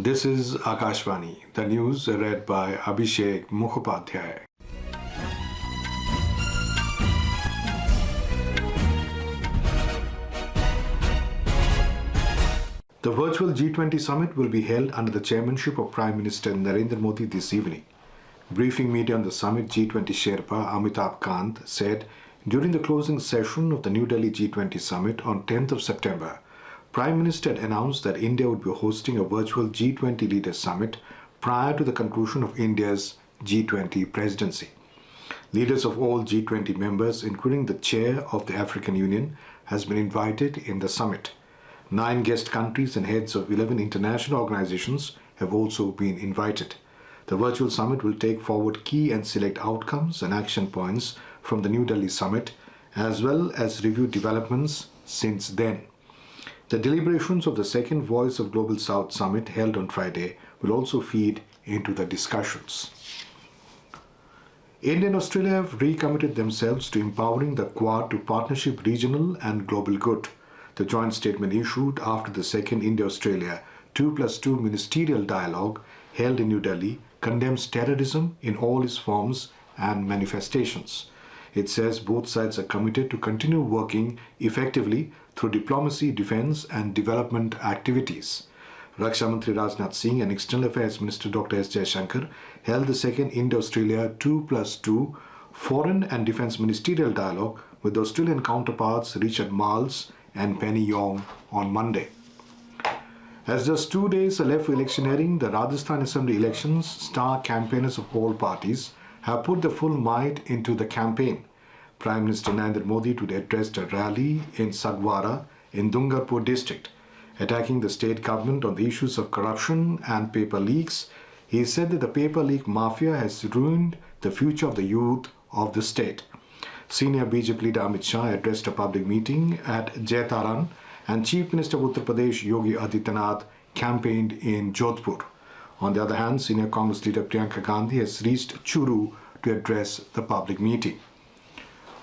This is Akashvani, the news read by Abhishek Mukhopadhyay. The virtual G20 summit will be held under the chairmanship of Prime Minister Narendra Modi this evening. Briefing media on the summit, G20 Sherpa Amitabh Kant said during the closing session of the New Delhi G20 summit on 10th of September, Prime Minister had announced that India would be hosting a virtual G20 leaders summit prior to the conclusion of India's G20 presidency. Leaders of all G20 members, including the chair of the African Union, has been invited in the summit. 9 guest countries and heads of 11 international organizations have also been invited. The virtual summit will take forward key and select outcomes and action points from the New Delhi summit, as well as review developments since then. The deliberations of the second Voice of Global South summit held on Friday will also feed into the discussions. India and Australia have recommitted themselves to empowering the Quad to partnership regional and global good. The joint statement issued after the second India-Australia 2+2 ministerial dialogue held in New Delhi condemns terrorism in all its forms and manifestations. It says both sides are committed to continue working effectively through diplomacy, defense and development activities. Raksha Mantri Rajnath Singh and External Affairs Minister Dr. S. Jaishankar held the second Indo-Australia 2+2 Foreign and Defence Ministerial Dialogue with the Australian counterparts Richard Marles and Penny Yong on Monday. As just 2 days are left for electioneering, the Rajasthan Assembly elections, star campaigners of all parties have put the full might into the campaign. Prime Minister Narendra Modi today addressed a rally in Sagwara in Dungarpur district. Attacking the state government on the issues of corruption and paper leaks, he said that the paper leak mafia has ruined the future of the youth of the state. Senior BJP leader Amit Shah addressed a public meeting at Jaitaran, and Chief Minister of Uttar Pradesh Yogi Adityanath campaigned in Jodhpur. On the other hand, senior Congress leader Priyanka Gandhi has reached Churu to address the public meeting.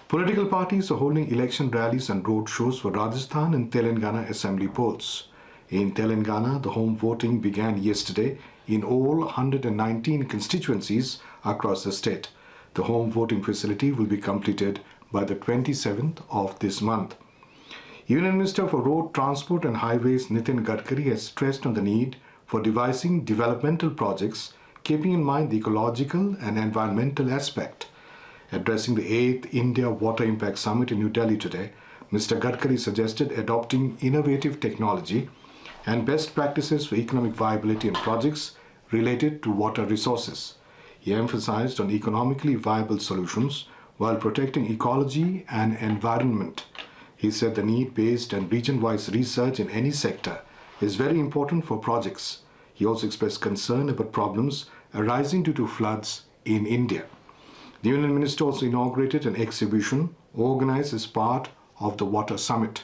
Political parties are holding election rallies and road shows for Rajasthan and Telangana assembly polls. In Telangana, the home voting began yesterday in all 119 constituencies across the state. The home voting facility will be completed by the 27th of this month. Union Minister for Road Transport and Highways Nitin Gadkari has stressed on the need for devising developmental projects keeping in mind the ecological and environmental aspect. Addressing the 8th India Water Impact Summit in New Delhi today, Mr. Gadkari suggested adopting innovative technology and best practices for economic viability in projects related to water resources. He emphasized on economically viable solutions while protecting ecology and environment. He said the need-based and region-wise research in any sector is very important for projects. He also expressed concern about problems arising due to floods in India. The Union Minister also inaugurated an exhibition organized as part of the Water Summit.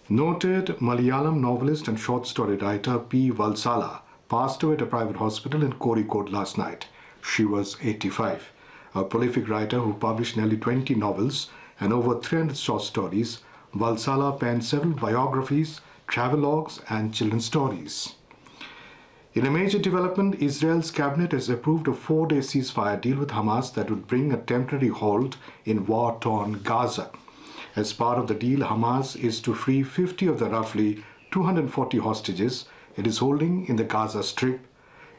Noted Malayalam novelist and short story writer P. Valsala passed away at a private hospital in Kozhikode last night. She was 85. A prolific writer who published nearly 20 novels and over 300 short stories, Valsala penned several biographies, travelogues and children's stories. In a major development, Israel's cabinet has approved a 4-day ceasefire deal with Hamas that would bring a temporary halt in war-torn Gaza. As part of the deal, Hamas is to free 50 of the roughly 240 hostages it is holding in the Gaza Strip.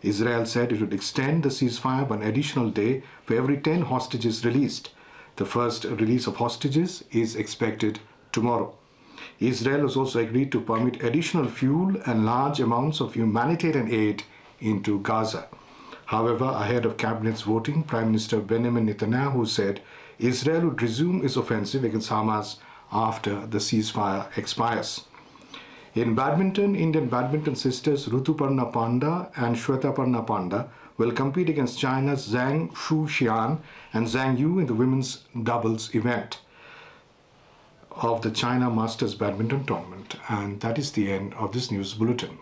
Israel said it would extend the ceasefire by an additional day for every 10 hostages released. The first release of hostages is expected tomorrow. Israel has also agreed to permit additional fuel and large amounts of humanitarian aid into Gaza. However, ahead of cabinet's voting, Prime Minister Benjamin Netanyahu said Israel would resume its offensive against Hamas after the ceasefire expires. In badminton, Indian badminton sisters Rutuparna Panda and Shwetaparna Panda will compete against China's Zhang Shuxian and Zhang Yu in the women's doubles event of the China Masters Badminton Tournament. And that is the end of this news bulletin.